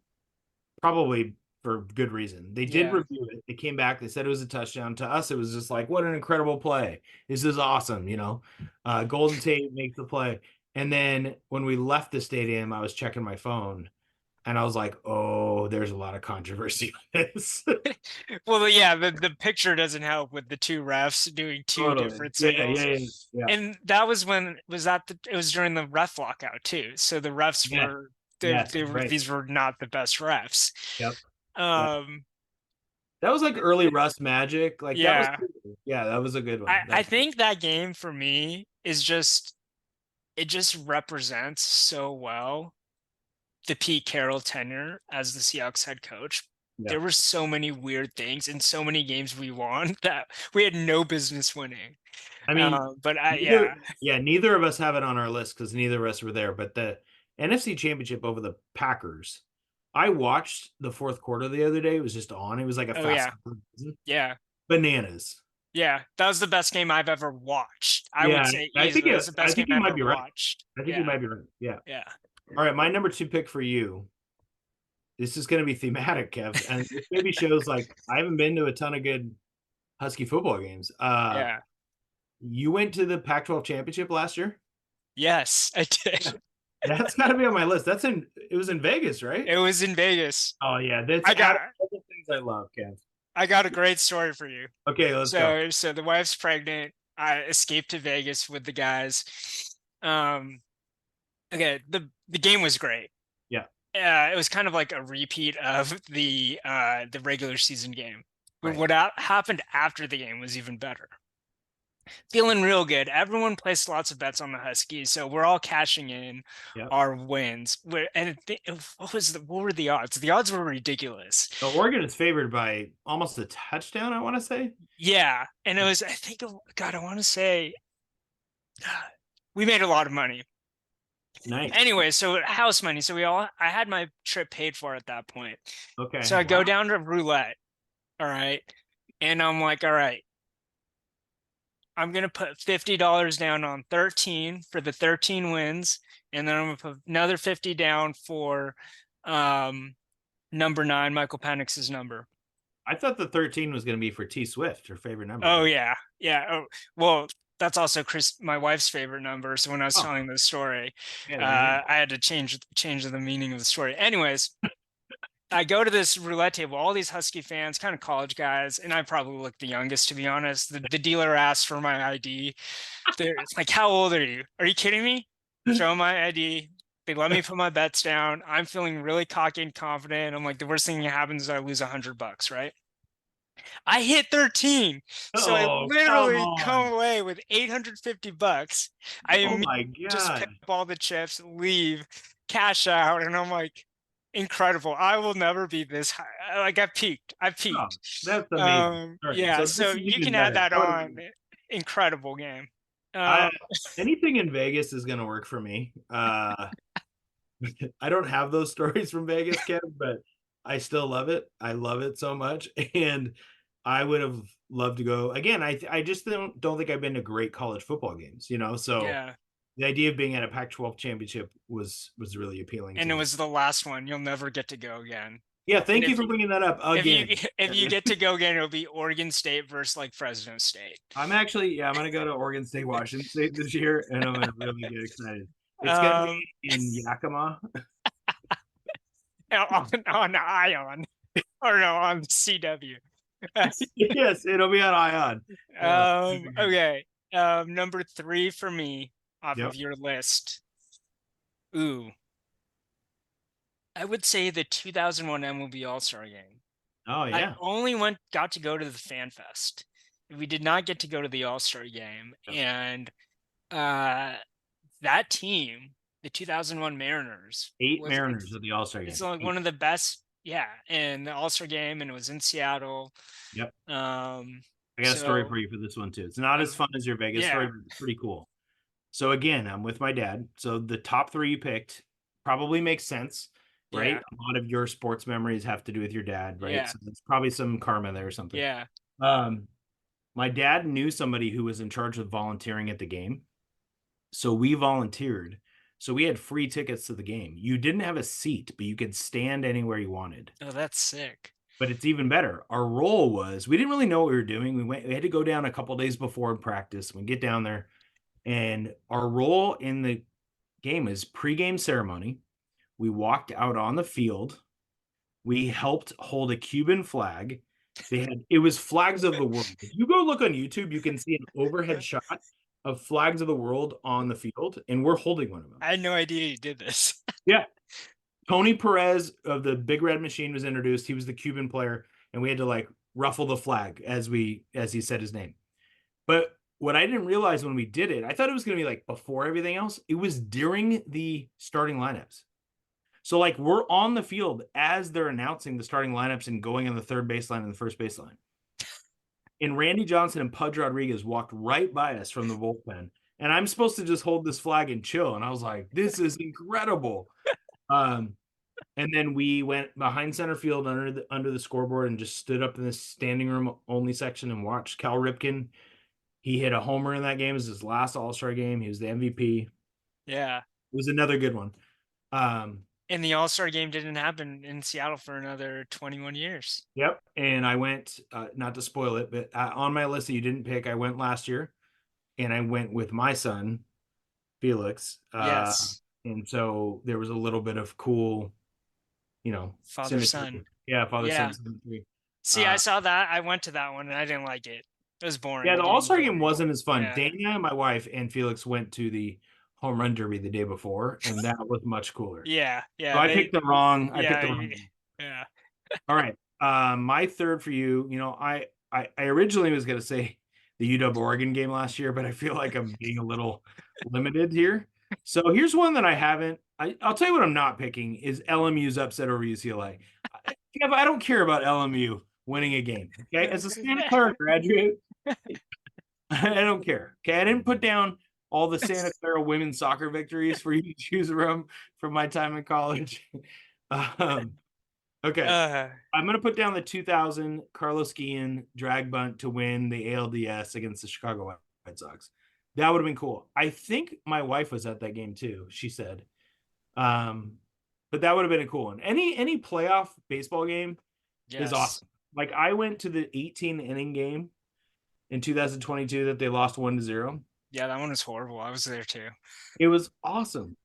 S2: Probably for good reason. They did
S1: Yeah.
S2: review it. They came back. They said it was a touchdown. To us, it was just like, what an incredible play. This is awesome. Golden Tate makes the play. And then when we left the stadium, I was checking my phone and I was like, oh, there's a lot of controversy with this.
S1: Well, yeah. The picture doesn't help with the two refs doing two
S2: Totally.
S1: different
S2: Yeah,
S1: signals.
S2: yeah.
S1: And that was it was during the ref lockout too. So the refs
S2: Yeah.
S1: were
S2: Yes,
S1: they were
S2: right.
S1: these were not the best refs.
S2: Yep.
S1: Um
S2: That was like early Rust Magic. Like that was
S1: yeah.
S2: yeah, that was a good one.
S1: I think that game for me is it just represents so well the Pete Carroll tenure as the Seahawks head coach.
S2: Yeah.
S1: There were so many weird things and so many games we won that we had no business winning.
S2: I mean, neither of us have it on our list because neither of us were there. But the NFC Championship over the Packers, I watched the fourth quarter the other day. It was just on. It was like a fast
S1: yeah.
S2: Bananas.
S1: Yeah, that was the best game I've ever watched. I would say easily. It was the best game I've ever watched.
S2: I think you might be right. Yeah.
S1: Yeah.
S2: All right, my number 2 pick for you. This is going to be thematic, Kev, and this maybe shows like I haven't been to a ton of good Husky football games.
S1: Yeah.
S2: You went to the Pac-12 championship last year?
S1: Yes, I did.
S2: That's got to be on my list. It was in Vegas, right?
S1: It was in Vegas.
S2: Oh yeah, that's all the things I love, Kev.
S1: I got a great story for you.
S2: Okay, let's go.
S1: So the wife's pregnant. I escaped to Vegas with the guys. Okay, the game was great.
S2: Yeah.
S1: It was kind of like a repeat of the regular season game. But
S2: Right.
S1: what happened after the game was even better. Feeling real good. Everyone placed lots of bets on the Huskies, so we're all cashing in
S2: Yep.
S1: our wins. What were the odds? The odds were ridiculous.
S2: Oregon is favored by almost a touchdown, I want to say.
S1: Yeah, and it was, I think, God, I want to say we made a lot of money.
S2: Nice.
S1: Anyway, so house money. I had my trip paid for at that point.
S2: Okay.
S1: So I go
S2: Wow.
S1: down to roulette. All right. And I'm like, all right, I'm gonna put $50 down on 13 for the 13 wins, and then I'm gonna put another 50 down for um number 9, Michael Penix's number.
S2: I thought the 13 was going to be for T Swift, her favorite number,
S1: Oh
S2: but
S1: yeah, yeah. Oh well, that's also my wife's favorite number. So when I was
S2: oh,
S1: telling the story,
S2: yeah, there you go.
S1: I had to change the meaning of the story. Anyways, I go to this roulette table, all these Husky fans, kind of college guys, and I probably look the youngest, to be honest. The dealer asked for my ID. They're like, "How old are you? Are you kidding me?" Show my ID. They let me put my bets down. I'm feeling really cocky and confident. I'm like, the worst thing that happens is I lose $100, right? I hit 13. So I
S2: Oh, come
S1: literally come
S2: on.
S1: away with $850. I
S2: Oh
S1: immediately
S2: my
S1: just pick
S2: God.
S1: up all the chips, leave, cash out, and I'm like, incredible. I will never be this high. Like I peaked. I
S2: Oh,
S1: peaked.
S2: that's amazing. All right.
S1: Yeah,
S2: So this
S1: so
S2: is
S1: you
S2: even
S1: can add
S2: better.
S1: that
S2: I would have
S1: on. Incredible game.
S2: I
S1: Um,
S2: anything in Vegas is going to work for me. I don't have those stories from Vegas, Kev, but I still love it. I love it so much, and I would have loved to go again. I just don't think I've been to great college football games, you know. So
S1: yeah.
S2: the idea of being at a Pac-12 championship was really appealing
S1: And
S2: to
S1: it
S2: me.
S1: was the last one. You'll never get to go again.
S2: Yeah,
S1: And
S2: thank you for bringing that up
S1: if you
S2: again.
S1: if you get to go again, it'll be Oregon State versus like Fresno State.
S2: I'm actually, yeah, I'm gonna go to Oregon State, Washington State this year, and I'm gonna really get excited. It's gonna be
S1: Um,
S2: in Yakima.
S1: on Ion or no on CW.
S2: Yes, it'll be on Ion.
S1: Okay. Number 3 for me off of
S2: Yep.
S1: your list. Ooh, I would say the 2001 MLB All-Star Game.
S2: Oh
S1: I
S2: yeah.
S1: only got to go to the Fan Fest. We did not get to go to the All-Star Game,
S2: Yep.
S1: and uh, that team, the 2001 Mariners,
S2: Eight
S1: was like
S2: Mariners at the All-Star
S1: it's
S2: game.
S1: like one
S2: Eight.
S1: of the best. Yeah, in the All-Star Game, and it was in Seattle.
S2: Yep.
S1: Um,
S2: I got a story
S1: so
S2: for you for this one too. It's not as
S1: um,
S2: fun as your Vegas story,
S1: yeah,
S2: but it's pretty cool. So again, I'm with my dad. So the top three you picked probably makes sense, right?
S1: yeah,
S2: A lot of your sports memories have to do with your dad, right?
S1: yeah,
S2: So there's probably some karma there or something.
S1: yeah.
S2: Um, my dad knew somebody who was in charge of volunteering at the game. So we volunteered. So we had free tickets to the game. You didn't have a seat, but you could stand anywhere you wanted.
S1: Oh, that's sick.
S2: But it's even better. Our role was we didn't really know what we were doing. We had to go down a couple days before in practice. We get down there, and our role in the game is pregame ceremony. We walked out on the field. We helped hold a Cuban flag. It was flags of the world. If you go look on YouTube, you can see an overhead shot of flags of the world on the field, and we're holding one of them.
S1: I had no idea you did this.
S2: Yeah. Tony Perez of the Big Red Machine was introduced. He was the Cuban player, and we had to like ruffle the flag as he said his name. But what I didn't realize when we did it, I thought it was going to be like before everything else. It was during the starting lineups. So like we're on the field as they're announcing the starting lineups and going on the third baseline and the first baseline. And Randy Johnson and Pudge Rodriguez walked right by us from the bullpen. And I'm supposed to just hold this flag and chill. And I was like, this is incredible. Um, and then we went behind center field under the scoreboard and just stood up in this standing room only section and watched Cal Ripken. He hit a homer in that game. It was his last All-Star game. He was the MVP. It
S1: Yeah.
S2: was another good one.
S1: And the All-Star Game didn't happen in Seattle for another 21 years.
S2: Yep. And I went, not to spoil it, but on my list that you didn't pick, I went last year, and I went with my son, Felix.
S1: Yes.
S2: And so there was a little bit of cool,
S1: Father son.
S2: symmetry. Yeah, father son
S1: Yeah.
S2: symmetry.
S1: See, I saw that. I went to that one and I didn't like it. It was boring.
S2: Yeah,
S1: The
S2: the
S1: game was
S2: All-Star game
S1: boring.
S2: wasn't as fun.
S1: Yeah.
S2: Dana, my wife, and Felix went to the home run derby the day before, and that was much cooler.
S1: Yeah.
S2: So
S1: Yeah.
S2: I picked the wrong. I picked
S1: Yeah.
S2: the wrong.
S1: Yeah.
S2: All right. My third for you. I originally was gonna say the UW Oregon game last year, but I feel like I'm being a little limited here. So here's one that I haven't. I'll tell you what I'm not picking is LMU's upset over UCLA. I don't care about LMU winning a game. Okay, as a Santa Clara graduate, I don't care. Okay, I didn't put down all the Santa Clara women's soccer victories for you to choose from my time in college. Um, okay,
S1: Uh,
S2: I'm gonna put down the 2000 Carlos Guillen drag bunt to win the ALDS against the Chicago White Sox. That would have been cool. I think my wife was at that game too. She said, um, but that would have been a cool one. Any playoff baseball game is
S1: yes.
S2: awesome. Like I went to the 18 inning game in 2022 that they lost 1-0.
S1: Yeah, that one was horrible. I was there too.
S2: It was awesome.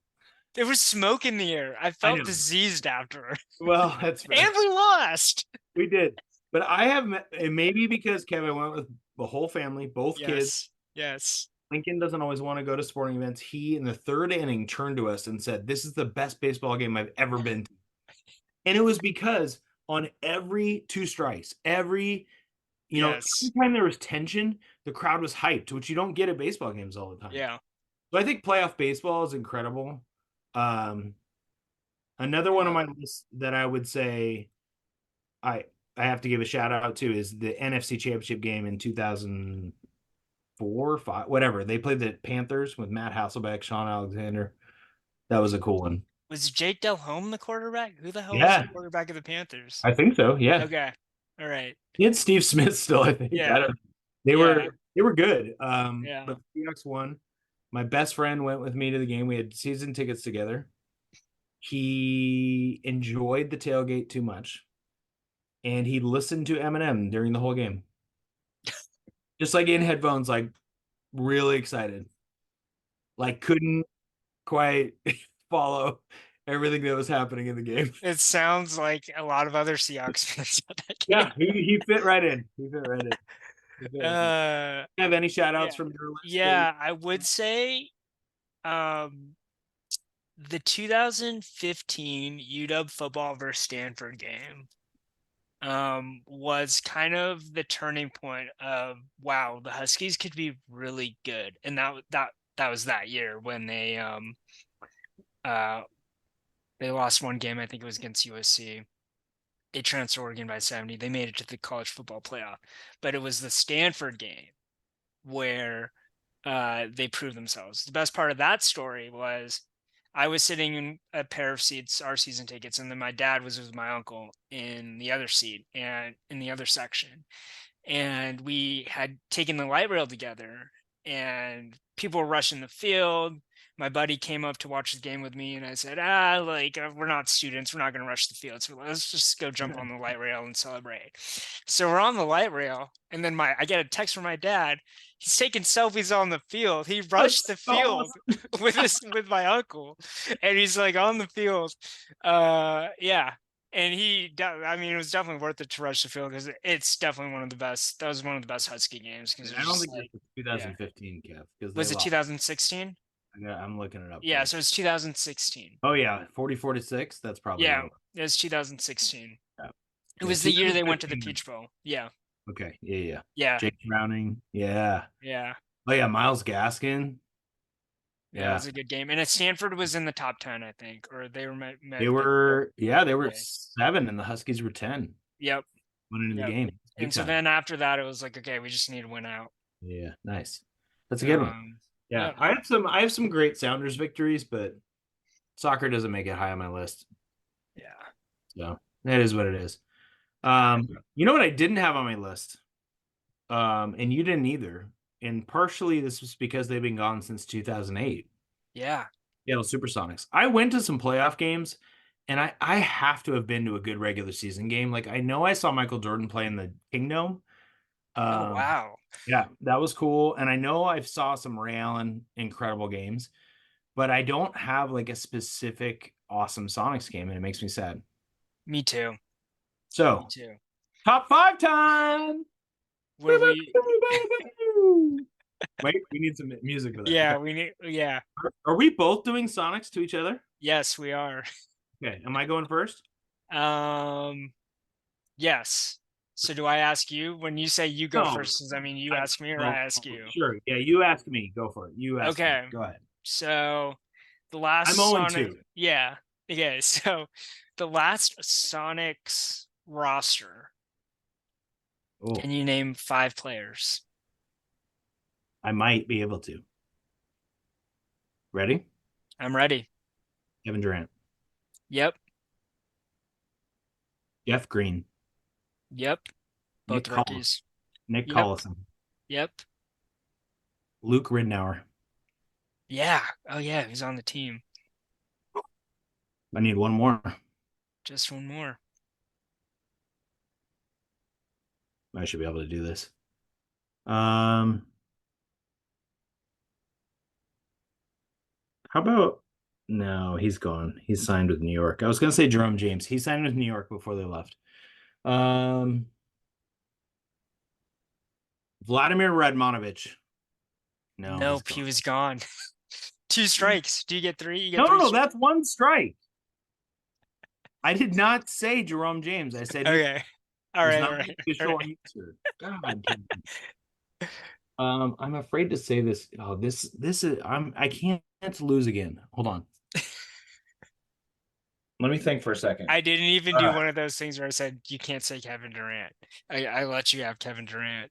S1: There was smoke in the air. I
S2: I
S1: felt
S2: know.
S1: diseased after.
S2: Well, that's fair.
S1: And we lost.
S2: We did. But I have, and maybe because Kevin went with the whole family, both kids.
S1: Yes. Yes.
S2: Lincoln doesn't always want to go to sporting events. He, in the third inning, turned to us and said, "This is the best baseball game I've ever been to." And it was because on every two strikes, every
S1: Yes.
S2: time there was tension, the crowd was hyped, which you don't get at baseball games all the time.
S1: Yeah.
S2: So I think playoff baseball is incredible. Another one on my list that I would say I I have to give a shout out to is the NFC Championship game in 2004, 5, whatever. They played the Panthers with Matt Hasselbeck, Sean Alexander. That was a cool one.
S1: Was Jake Delhomme the quarterback? Who the hell was
S2: Yeah,
S1: the quarterback of the Panthers?
S2: I think so. Yeah,
S1: Okay. All right.
S2: he had Steve Smith still. I think. I
S1: Yeah.
S2: don't. They
S1: Yeah.
S2: were good.
S1: Yeah.
S2: But the Seahawks won. My best friend went with me to the game. We had season tickets together. He enjoyed the tailgate too much, and he listened to Eminem during the whole game, just like in headphones, like really excited, like couldn't quite follow everything that was happening in the game.
S1: It sounds like a lot of other Seahawks fans at that
S2: Yeah,
S1: game.
S2: he fit right in. He fit right in. He fit right in.
S1: Uh,
S2: Have any shout outs
S1: yeah.
S2: from your list?
S1: Yeah, I would say um the 2015 UW football versus Stanford game was kind of the turning point of wow, the Huskies could be really good. And that was that year when uh they lost one game, I think it was against USC. They trounced Oregon by 70. They made it to the college football playoff. But it was the Stanford game where they proved themselves. The best part of that story was I was sitting in a pair of seats, our season tickets, and then my dad was with my uncle in the other seat and in the other section. And we had taken the light rail together, and people were rushing the field. My buddy came up to watch the game with me, and I said, we're not students. We're not going to rush the field. So let's just go jump on the light rail and celebrate. So we're on the light rail, and then I get a text from my dad. He's taking selfies on the field. He rushed the field with my uncle, and he's like on the field. Yeah. And I mean, it was definitely worth it to rush the field because it's definitely one of the best. That was one of the best Husky games because it
S2: I
S1: was
S2: don't
S1: just
S2: think
S1: like,
S2: it's
S1: yeah.
S2: 2015, Kev, because they
S1: Was it
S2: lost.
S1: 2016?
S2: Yeah, I'm looking it up.
S1: Yeah, so it's 2016.
S2: Oh yeah, 44-6. That's probably
S1: Yeah,
S2: what it
S1: it was 2016.
S2: was.
S1: It
S2: Yeah,
S1: was the year they went to the
S2: 2015.
S1: Peach Bowl. Yeah,
S2: Okay, yeah.
S1: yeah,
S2: Jake Browning, yeah.
S1: yeah,
S2: Oh yeah, Miles Gaskin,
S1: yeah. It
S2: yeah.
S1: was a good game, and Stanford was in the top 10, I think, or they were.
S2: They were, yeah, they were
S1: Yeah.
S2: 7, and the Huskies were 10.
S1: Yep,
S2: Went into the
S1: yep.
S2: game. Big
S1: And so
S2: time.
S1: then after that, it was like, okay, we just need to win out.
S2: Yeah, nice. That's a good one. Yeah,
S1: Yep.
S2: I have some great Sounders victories, but soccer doesn't make it high on my list.
S1: Yeah.
S2: So that is what it is. You know what I didn't have on my list? And you didn't either. And partially this was because they've been gone since 2008.
S1: Yeah.
S2: Seattle Supersonics. I went to some playoff games, and I have to have been to a good regular season game. Like I know I saw Michael Jordan play in the Kingdome.
S1: Oh wow.
S2: Yeah, that was cool. And I know I saw some Ray Allen incredible games, but I don't have like a specific awesome Sonics game, and it makes me sad.
S1: Me too.
S2: So
S1: Me too.
S2: top 5 time.
S1: Were we?
S2: Wait, we need some music for that.
S1: Yeah,
S2: Okay.
S1: we need. Yeah.
S2: Are we both doing Sonics to each other?
S1: Yes, we are.
S2: Okay. Am I going first?
S1: Yes. So do I ask you when you say you go
S2: No,
S1: first? Does that mean you
S2: I,
S1: ask me or
S2: well,
S1: I ask you?
S2: sure. Yeah, you ask me. Go for it. You ask me.
S1: Okay.
S2: Go ahead.
S1: So the
S2: I'm
S1: last
S2: 0
S1: Sonic,
S2: 2.
S1: yeah. Okay. So the last Sonic's roster,
S2: Oh,
S1: can you name 5 players?
S2: I might be able to. Ready?
S1: I'm ready.
S2: Kevin Durant,
S1: Yep.
S2: Jeff Green,
S1: Yep.
S2: Nick
S1: Both
S2: Collison,
S1: rookies.
S2: Nick
S1: Yep.
S2: Collison,
S1: Yep.
S2: Luke Ridnour.
S1: Yeah. Oh yeah, he's on the team.
S2: I need one more.
S1: Just one more.
S2: I should be able to do this. Um, how about no? He's gone. He's signed with New York. I was gonna say Jerome James. He signed with New York before they left. Um, Vladimir Radmanovich. No, he's
S1: Nope, he
S2: gone.
S1: was gone. 2 strikes. Do you get 3? You get
S2: No, no,
S1: three
S2: no.
S1: strikes.
S2: That's one strike. I did not say Jerome James. I said he
S1: Okay. All
S2: was
S1: right,
S2: not
S1: all right,
S2: the
S1: all
S2: short
S1: right.
S2: answer. God. I'm afraid to say this. Oh, this is I can't lose again. Hold on. Let me think for a second.
S1: I didn't even
S2: All
S1: do
S2: right.
S1: one of those things where I said you can't say Kevin Durant. I let you have Kevin Durant.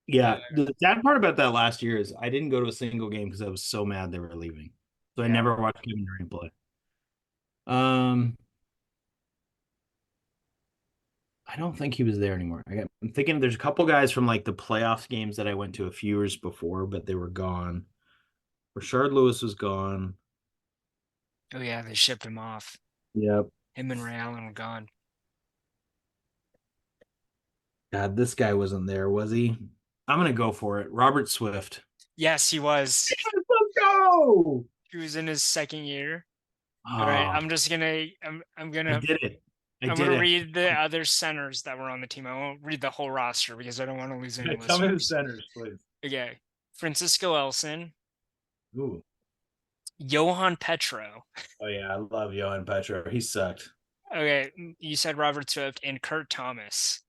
S2: Yeah, the sad part about that last year is I didn't go to a single game because I was so mad they were leaving. So I
S1: Yeah.
S2: never watched Kevin Durant play. Um, I don't think he was there anymore. I'm thinking there's a couple guys from like the playoffs games that I went to a few years before, but they were gone. Rashard Lewis was gone.
S1: Oh yeah, they shipped him off.
S2: Yep.
S1: Him and Ray Allen were gone.
S2: God, this guy wasn't there, was he? I'm gonna go for it. Robert Swift.
S1: Yes, he was.
S2: Let's go.
S1: He was in his second year. All right,
S2: Oh,
S1: I'm just gonna I'm
S2: I
S1: gonna
S2: did it. I
S1: I'm
S2: did
S1: gonna
S2: it.
S1: read the other centers that were on the team. I won't read the whole roster because I don't want to lose any
S2: Tell me the
S1: listeners.
S2: centers, please.
S1: Okay. Francisco Elson,
S2: Ooh.
S1: Johan Petro.
S2: Oh yeah, I love Johan Petro. He sucked.
S1: Okay, you said Robert Swift and Kurt Thomas.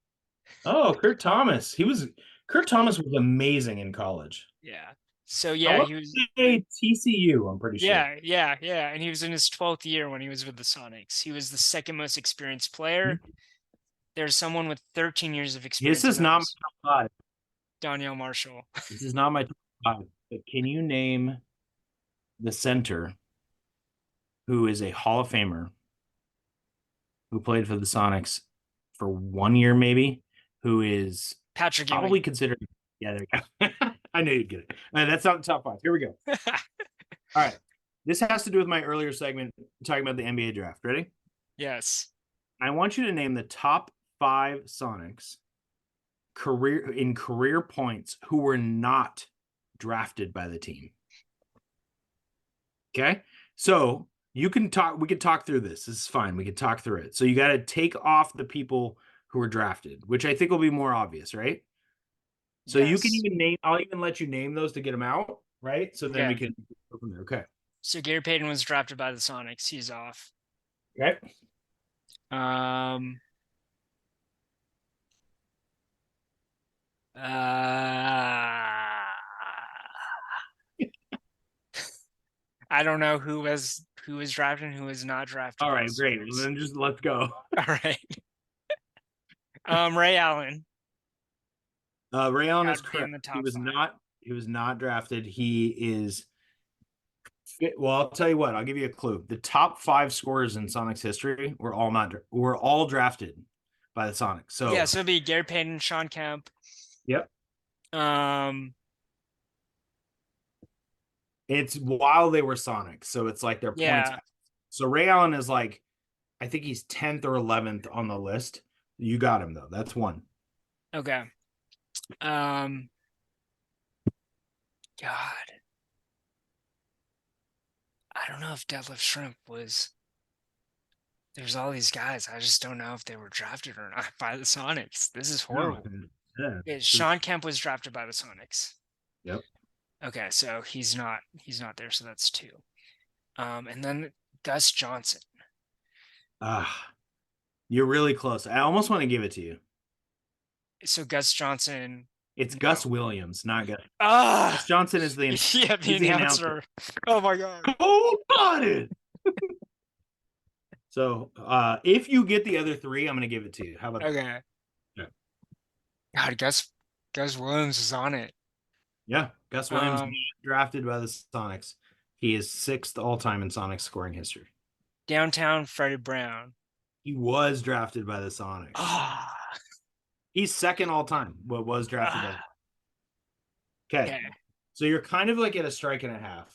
S2: Oh, Kurt Thomas was amazing in college.
S1: Yeah. So
S2: I
S1: yeah,
S2: want
S1: he was
S2: to say TCU, I'm pretty sure.
S1: yeah. And he was in his 12th year when he was with the Sonics. He was the second most experienced player. There's someone with 13 years of
S2: This
S1: experience, and
S2: is
S1: that
S2: not my
S1: was
S2: top five.
S1: Danielle Marshall.
S2: This is not my top five. But can you name the center who is a Hall of Famer who played for the Sonics for 1 year, maybe, who is
S1: Patrick
S2: probably
S1: Ewing.
S2: considered. Yeah, there we go. I knew you'd get it. That's not the top five. Here we go. All right. This has to do with my earlier segment talking about the NBA draft. Ready?
S1: Yes.
S2: I want you to name the top 5 Sonics career points who were not drafted by the team. Okay? So we can talk through this. This is fine. We can talk through it. So you got to take off the people who were drafted, which I think will be more obvious, right? So you can
S1: Yes.
S2: even name, I'll even let you name those to get them out, right? So then we
S1: Okay.
S2: can go from there. Okay.
S1: So Gary Payton was drafted by the Sonics. He's off.
S2: Okay.
S1: Um. Uh, I don't know who was drafted and who was not drafted
S2: All
S1: by the
S2: right, great. Well,
S1: Sonics.
S2: then just let's go.
S1: All right. Ray Allen
S2: Ray Allen
S1: got
S2: is
S1: to be in
S2: correct.
S1: the top 5.
S2: He was not drafted. He is well, I'll tell you what, I'll give you a clue. The top 5 scorers in Sonics history were all drafted by the Sonics.
S1: Yeah,
S2: So
S1: so it'd be Gary Payton, Sean Kemp.
S2: yep.
S1: Um,
S2: It's while they were Sonics. So it's like their points.
S1: yeah.
S2: So Ray Allen is like, I think he's 10th or 11th on the list. You got him though. That's one.
S1: Okay. Um, God, I don't know if Deadlift Shrimp was. There's all these guys. I just don't know if they were drafted or not by the Sonics. This is
S2: No.
S1: horrible.
S2: Yeah.
S1: Yeah, Sean Kemp was drafted by the Sonics.
S2: Yep.
S1: Okay, so he's not there, so that's 2. And then Gus Johnson.
S2: You're really close. I almost want to give it to you.
S1: So Gus Johnson.
S2: It's
S1: No.
S2: Gus Williams, not Gus. Gus
S1: Ah,
S2: Johnson is the
S1: yeah, the
S2: he's the announcer.
S1: announcer. Oh my God.
S2: Cold-blooded. So if you get the other three, I'm gonna give it to you. How about that?
S1: Okay.
S2: Yeah.
S1: God, Gus Williams is on it.
S2: Yeah. Gus Williams
S1: Um,
S2: drafted by the Sonics. He is sixth all time in Sonics scoring history.
S1: Downtown Freddie Brown.
S2: He was drafted by the Sonics.
S1: Ah,
S2: He's second all time, but was drafted by.
S1: ah.
S2: Okay.
S1: Okay.
S2: So you're kind of like at a strike and a half.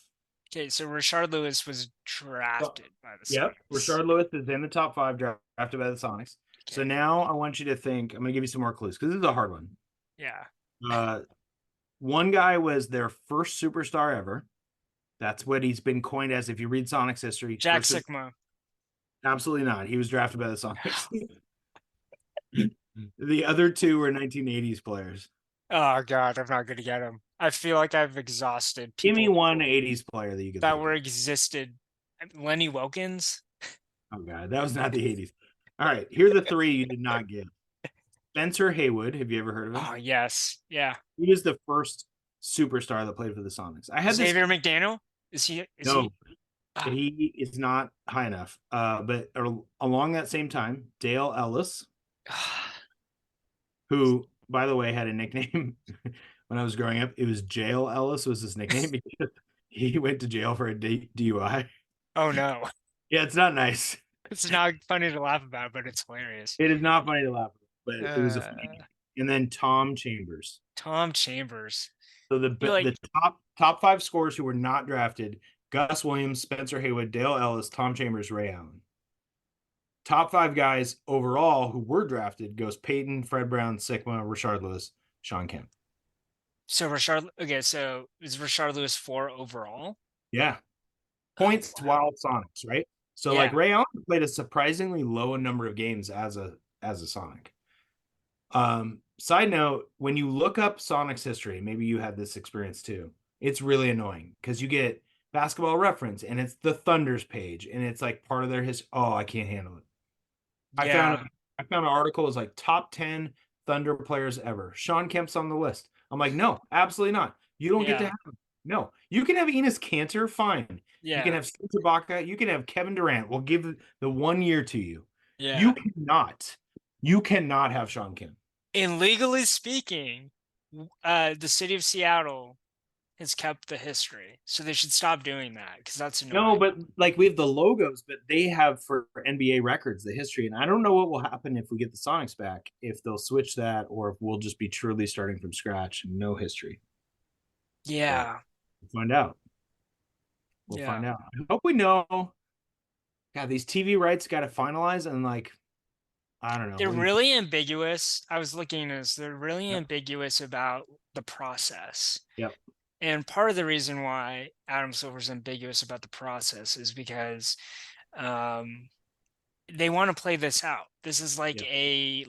S1: Okay, so Rashard Lewis was
S2: Oh,
S1: drafted by the
S2: yep.
S1: Sonics.
S2: Rashard Lewis is in the top five drafted by the Sonics. So
S1: Okay.
S2: now I want you to think, I'm going to give you some more clues because this is a hard one.
S1: Yeah.
S2: Uh, One guy was their first superstar ever. That's what he's been coined as. If you read Sonics history,
S1: Jack Sikma.
S2: absolutely not. He was drafted by the Sonics. The other two were 1980s players.
S1: Oh God, I'm not gonna get him. I feel like I've exhausted
S2: Give me
S1: people
S2: one 80s player that you could
S1: that
S2: think
S1: were
S2: of.
S1: existed. Lenny Wilkins.
S2: Oh god, that was not the 80s. All right, here are the three you did not get. Spencer Haywood. Have you ever heard of him?
S1: Oh yes, yeah.
S2: He was the first superstar that played for the Sonics. I had this.
S1: Xavier McDaniel. Is he? Is
S2: No,
S1: he? Ah,
S2: he is not high enough. But along that same time, Dale Ellis, who, by the way, had a nickname when I was growing up. It was Jail Ellis was his nickname because he went to jail for a DUI.
S1: oh no,
S2: Yeah, it's not nice.
S1: it's not funny to laugh about, but it's hilarious.
S2: It is not funny to laugh at, but it was a funny
S1: Uh,
S2: name. And then Tom Chambers.
S1: Tom Chambers.
S2: So
S1: I feel like
S2: the top five scorers who were not drafted: Gus Williams, Spencer Haywood, Dale Ellis, Tom Chambers, Ray Allen. Top five guys overall who were drafted goes Peyton, Fred Brown, Sikma, Rashard Lewis, Sean Kemp.
S1: so Rashard. Okay, so is Rashard Lewis 4 overall?
S2: Yeah.
S1: Oh
S2: Points
S1: wow.
S2: wild Sonics, right? So like
S1: Yeah.
S2: Ray Allen played a surprisingly low number of games as a Sonic. Side note, when you look up Sonic's history, maybe you had this experience too. It's really annoying because you get basketball reference and it's the Thunder's page and it's like part of their history. Oh, I can't handle it. I found
S1: Yeah.
S2: I found an article is like top 10 Thunder players ever. Sean Kemp's on the list. I'm like, no, absolutely not. You don't get to
S1: Yeah.
S2: have him. No, you can have Enos Cantor, fine. You can
S1: Yeah.
S2: have Serge Ibaka, you can have Kevin Durant. We'll give the 1 year to you.
S1: Yeah.
S2: You cannot have Sean Kemp.
S1: And legally speaking, the city of Seattle has kept the history, so they should stop doing that because that's
S2: No,
S1: annoying.
S2: but like we have the logos, but they have for NBA records the history, and I don't know what will happen if we get the Sonics back, if they'll switch that, or if we'll just be truly starting from scratch and no history. But
S1: Yeah.
S2: we'll find out. We'll
S1: Yeah.
S2: find out. I hope we know. God, these TV rights got to finalize, and like I don't know.
S1: They're
S2: What do you
S1: really ambiguous. I was looking at this. They're really
S2: Yep.
S1: ambiguous about the process.
S2: Yep.
S1: And part of the reason why Adam Silver's ambiguous about the process is because um, they want to play this out. This is
S2: Yep.
S1: like a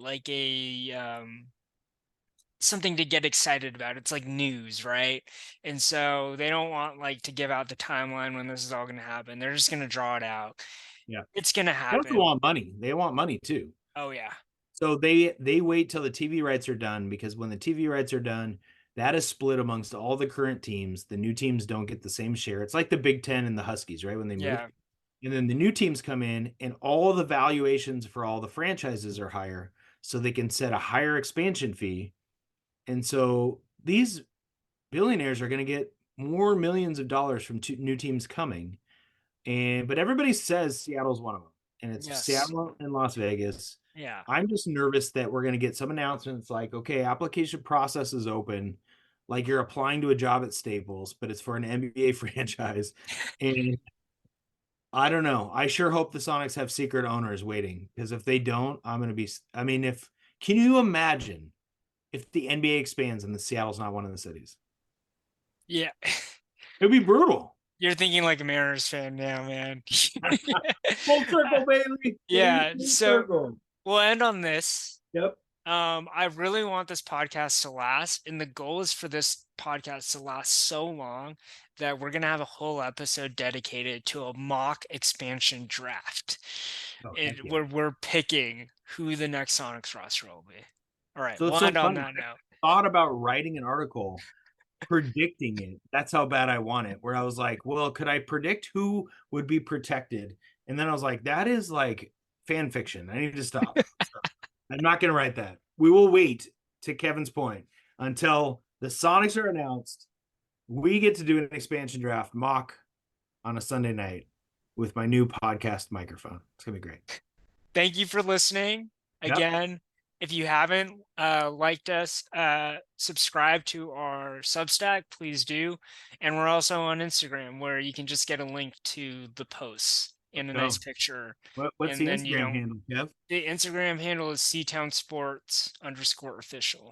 S1: something to get excited about. It's like news, right? And so they don't want like to give out the timeline when this is all going to happen. They're just going to draw it out.
S2: Yeah.
S1: It's going to
S2: They also
S1: happen.
S2: want money. They want money too.
S1: Oh yeah.
S2: So they wait till the TV rights are done because when the TV rights are done, that is split amongst all the current teams. The new teams don't get the same share. It's like the Big Ten and the Huskies, right? When they move.
S1: Yeah.
S2: And then the new teams come in and all the valuations for all the franchises are higher. So they can set a higher expansion fee. And so these billionaires are going to get more millions of dollars from new teams coming. But everybody says Seattle's one of them. And it's
S1: Yes.
S2: Seattle and Las Vegas.
S1: Yeah.
S2: I'm just nervous that we're going to get some announcements like, okay, application process is open. Like you're applying to a job at Staples, but it's for an NBA franchise. And I don't know. I sure hope the Sonics have secret owners waiting because if they don't, I'm going to be. I mean, can you imagine if the NBA expands and the Seattle's not one of the cities?
S1: Yeah.
S2: It would be brutal.
S1: You're thinking like a Mariners fan now, man.
S2: Full circle, baby.
S1: Yeah.
S2: Full
S1: So
S2: circle.
S1: we'll end on this.
S2: Yep.
S1: I really want this podcast to last, and the goal is for this podcast to last so long that we're gonna have a whole episode dedicated to a mock expansion draft.
S2: Oh,
S1: And
S2: heck yeah.
S1: we're picking who the next Sonics roster will be. All right,
S2: So it's
S1: we'll
S2: so
S1: end on
S2: funny.
S1: that note.
S2: I thought about writing an article predicting it. That's how bad I want it. Where I was like, well, could I predict who would be protected? And then I was like, that is like fan fiction. I need to stop. So I'm not going to write that. We will wait, to Kevin's point, until the Sonics are announced. We get to do an expansion draft mock on a Sunday night with my new podcast microphone. It's going to be great.
S1: Thank you for listening.
S2: Yep.
S1: Again, if you haven't liked us, subscribe to our Substack, please do. And we're also on Instagram where you can just get a link to the posts in a nice picture.
S2: What's
S1: And
S2: the
S1: then,
S2: Instagram handle, Kev?
S1: the Instagram handle is Seatown Sports _official.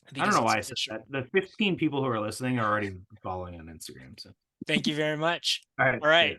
S2: I don't
S1: Because
S2: know
S1: it's
S2: why I said
S1: official.
S2: that. The 15 people who are listening are already following on Instagram. So
S1: Thank you very much.
S2: all right.
S1: All right.